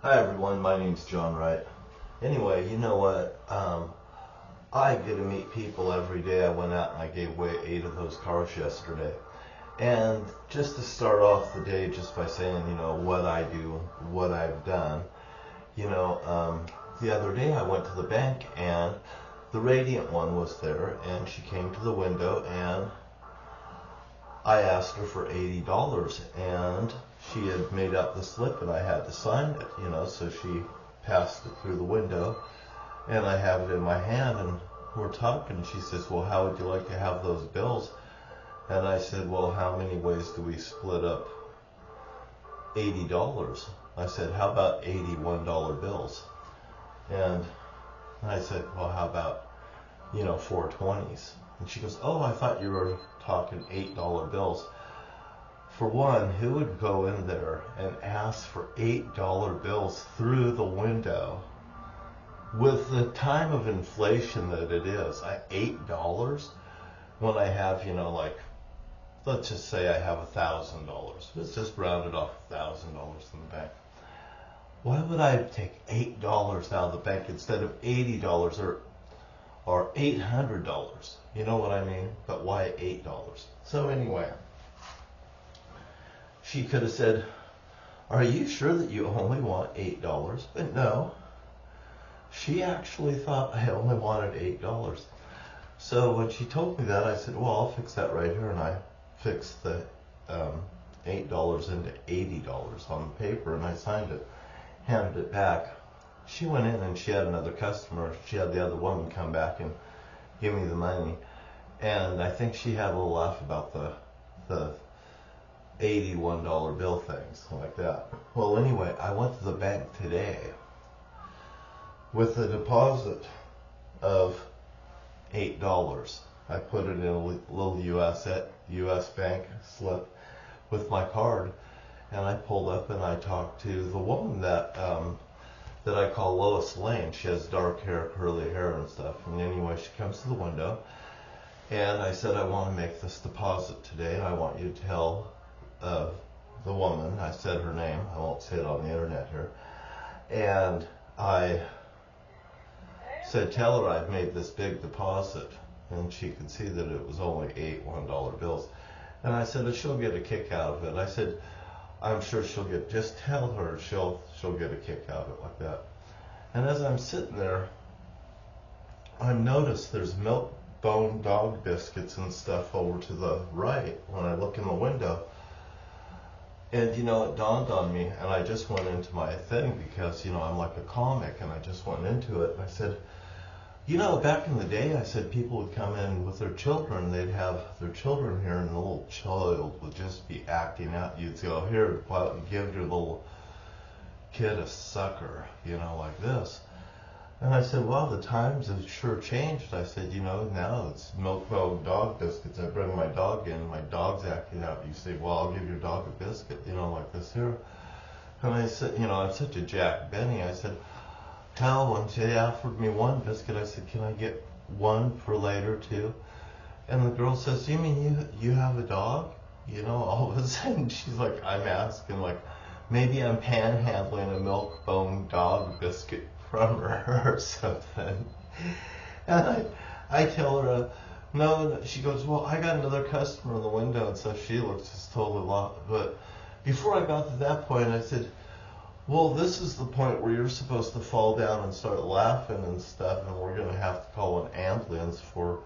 Hi everyone, my name's John Wright. Anyway, you know what? I get to meet people every day. I went out and I gave away 8 of those cars yesterday. And just to start off the day just by saying, what I do, what I've done, the other day I went to the bank and the Radiant one was there and she came to the window and I asked her for $80 and she had made up the slip and I had to sign it, so she passed it through the window and I have it in my hand and we're talking and she says, well, how would you like to have those bills? And I said, well, how many ways do we split up $80? I said, how about $81 bills? And I said, well, how about, 420s? And she goes, oh, I thought you were talking $8 bills. For one, who would go in there and ask for $8 bills through the window with the time of inflation that it is? $8 when I have, let's just say I have $1,000. Let's just round it off $1,000 in the bank. Why would I take $8 out of the bank instead of $80 or $800? You know what I mean? But why $8? So anyway, she could have said, are you sure that you only want $8? But no, she actually thought I only wanted $8. So when she told me that, I said, well, I'll fix that right here. And I fixed the $8 into $80 on the paper and I signed it, handed it back. She went in and she had another customer. She had the other woman come back and give me the money. And I think she had a little laugh about the $81 bill things like that. Well, anyway, I went to the bank today with a deposit of $8. I put it in a little US bank slip with my card, and I pulled up and I talked to the woman that I call Lois Lane. She has dark hair, curly hair and stuff. And anyway, she comes to the window and I said, I want to make this deposit today and I want you to tell the woman, I said her name, I won't say it on the internet here, and I said, tell her I've made this big deposit, and she could see that it was only 8 $1 bills. And I said, she'll get a kick out of it. I said, I'm sure just tell her she'll get a kick out of it like that. And as I'm sitting there, I noticed there's milk bone dog biscuits and stuff over to the right when I look in the window. And it dawned on me, and I just went into my thing because, I'm like a comic, and I just went into it, and I said, back in the day, I said people would come in with their children, they'd have their children here, and the little child would just be acting out. You'd go, here, why don't you give your little kid a sucker, like this. And I said, well, the times have sure changed. I said, now it's milk bone dog biscuits. I bring my dog in, my dog's acting out. You say, well, I'll give your dog a biscuit, like this here. And I said, I'm such a Jack Benny. I said, hell, when she offered me one biscuit, I said, can I get one for later too? And the girl says, you mean you have a dog? All of a sudden she's like, I'm asking, like, maybe I'm panhandling a milk bone dog biscuit from her or something. And I tell her, no, she goes, well, I got another customer in the window, and so she looks just totally lost. But before I got to that point, I said, well, this is the point where you're supposed to fall down and start laughing and stuff, and we're going to have to call an ambulance for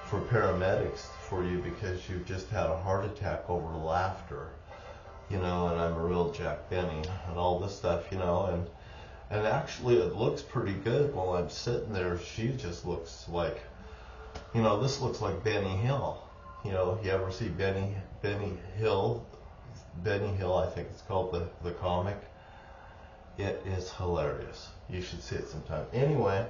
paramedics for you because you've just had a heart attack over laughter, and I'm a real Jack Benny and all this stuff, and actually it looks pretty good while I'm sitting there. She just looks like, this looks like Benny Hill. You ever see Benny Hill? Benny Hill, I think it's called, the comic. It is hilarious. You should see it sometime. Anyway,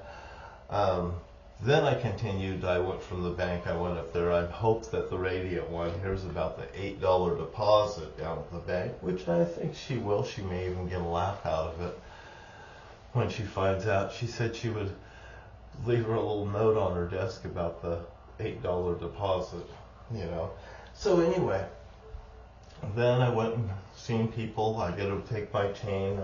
then I continued. I went from the bank. I went up there. I hoped that the Radiant one, here's about the $8 deposit down at the bank, which I think she will. She may even get a laugh out of it when she finds out. She said she would leave her a little note on her desk about the $8 deposit, So anyway, then I went and seen people. I got to take my chain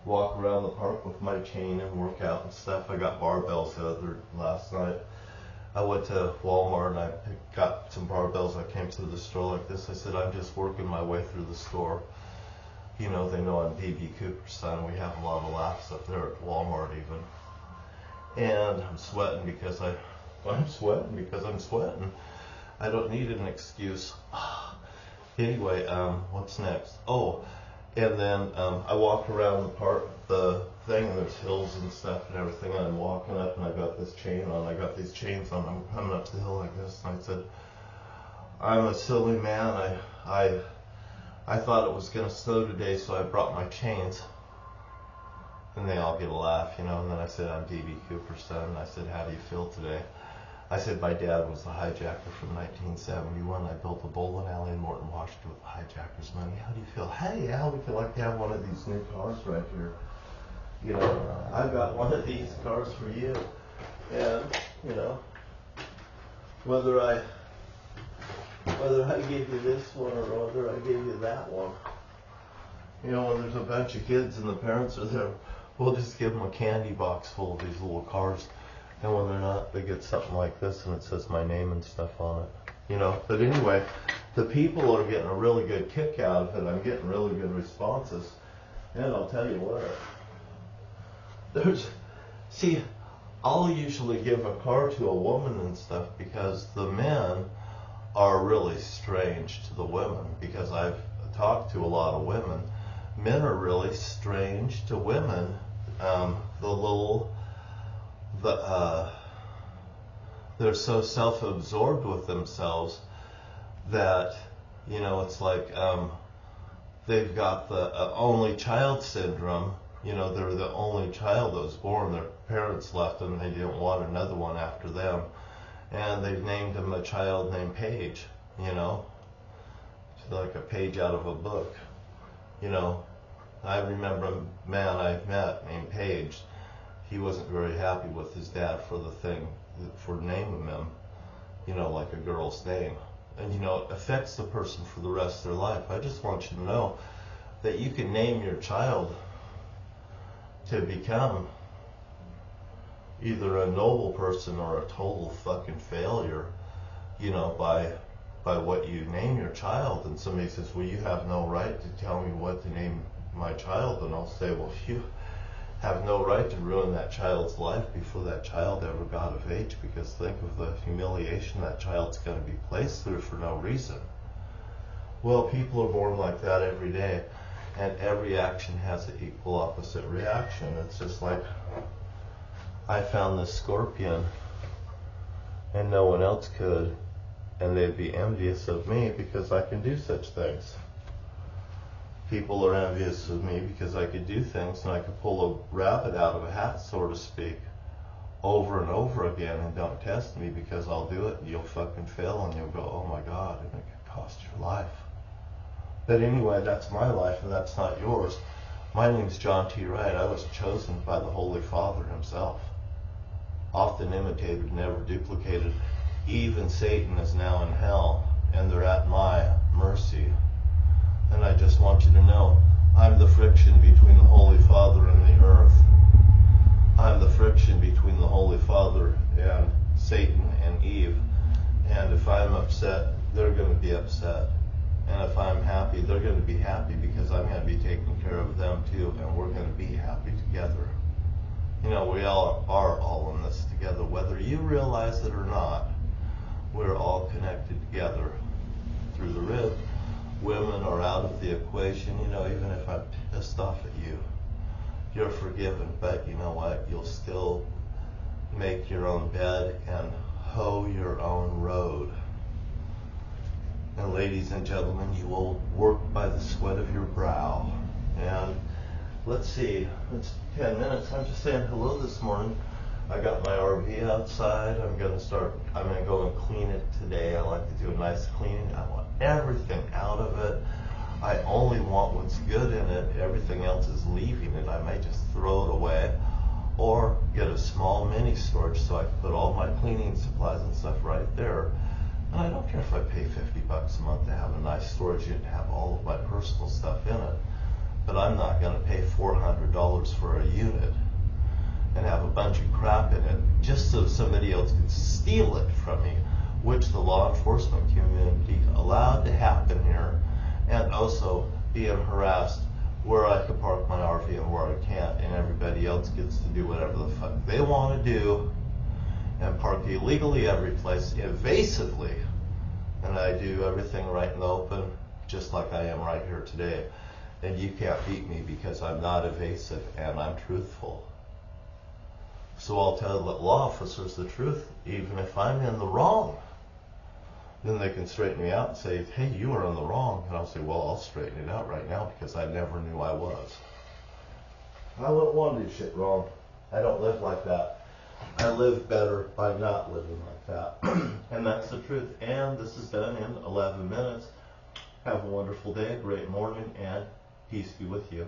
walk around the park with my chain and work out and stuff. I got barbells last night. I went to Walmart and I got some barbells. I came through the store like this. I said, I'm just working my way through the store. You know, they know I'm DB Cooperson. We have a lot of laughs up there at Walmart even. And I'm sweating because I'm sweating. I don't need an excuse. Anyway, what's next? Oh, and then I walked around the park, the thing, and there's hills and stuff and everything, and I'm walking up and I got this chain on. I got these chains on. I'm coming up the hill like this, and I said, I'm a silly man. I thought it was going to snow today, so I brought my chains. And they all get a laugh, you know, and then I said, I'm D.B. Cooper's son, and I said, how do you feel today? I said, my dad was the hijacker from 1971. I built a bowling alley in Morton, Washington with the hijacker's money. How do you feel? Hey, Al, we could like to have one of these new cars right here. You know, I've got one of these cars for you. And, you know, whether I give you this one or whether I give you that one. You know, when there's a bunch of kids and the parents are there, we'll just give them a candy box full of these little cars. And when they're not, they get something like this and it says my name and stuff on it. You know, but anyway, the people are getting a really good kick out of it. I'm getting really good responses. And I'll tell you what, I'll usually give a car to a woman and stuff because the men are really strange to the women, because I've talked to a lot of women. Men are really strange to women. They're so self-absorbed with themselves that, you know, it's like they've got the only child syndrome. You know, they're the only child that was born. Their parents left them. They didn't want another one after them. And they've named him a child named Paige, you know. It's like a page out of a book. You know, I remember a man I met named Paige. He wasn't very happy with his dad for naming him, you know, like a girl's name. And, you know, it affects the person for the rest of their life. I just want you to know that you can name your child to become either a noble person or a total fucking failure, you know, by what you name your child. And somebody says, well, you have no right to tell me what to name my child. And I'll say, well, you have no right to ruin that child's life before that child ever got of age, because think of the humiliation that child's going to be placed through for no reason. Well, people are born like that every day, and every action has an equal opposite reaction. It's just like, I found this scorpion and no one else could, and they'd be envious of me because I can do such things. People are envious of me because I could do things and I could pull a rabbit out of a hat, so to speak, over and over again, and don't test me because I'll do it and you'll fucking fail and you'll go, oh my God, and it could cost your life. But anyway, that's my life and that's not yours. My name's John T. Wright. I was chosen by the Holy Father himself. Often imitated, never duplicated. Even Satan is now in hell, and they're at my mercy. And I just want you to know, I'm the friction between the Holy Father and the earth. I'm the friction between the Holy Father and Satan and Eve. And if I'm upset, they're going to be upset. And if I'm happy, they're going to be happy because I'm going to be taking care of them too, and we're going to be happy together. You know, we all are all in this together. Whether you realize it or not, we're all connected together through the rib. Women are out of the equation. You know, even if I'm pissed off at you, you're forgiven. But you know what? You'll still make your own bed and hoe your own road. And ladies and gentlemen, you will work by the sweat of your brow. And let's see, it's 10 minutes. I'm just saying hello this morning. I got my RV outside. I'm going to go and clean it today. I like to do a nice cleaning. I want everything out of it. I only want what's good in it. Everything else is leaving it. I may just throw it away or get a small mini storage so I can put all my cleaning supplies and stuff right there. And I don't care if I pay $50 a month to have a nice storage unit and have all of my personal stuff in it. but I'm not going to pay $400 for a unit and have a bunch of crap in it just so somebody else can steal it from me, which the law enforcement community allowed to happen here, and also being harassed where I can park my RV and where I can't, and everybody else gets to do whatever the fuck they want to do and park illegally every place, evasively, and I do everything right in the open, just like I am right here today. And you can't beat me because I'm not evasive and I'm truthful. So I'll tell the law officers the truth, even if I'm in the wrong. Then they can straighten me out and say, hey, you are in the wrong. And I'll say, well, I'll straighten it out right now because I never knew I was. I wouldn't want to do shit wrong. I don't live like that. I live better by not living like that. And that's the truth. And this is done in 11 minutes. Have a wonderful day, a great morning, and peace be with you.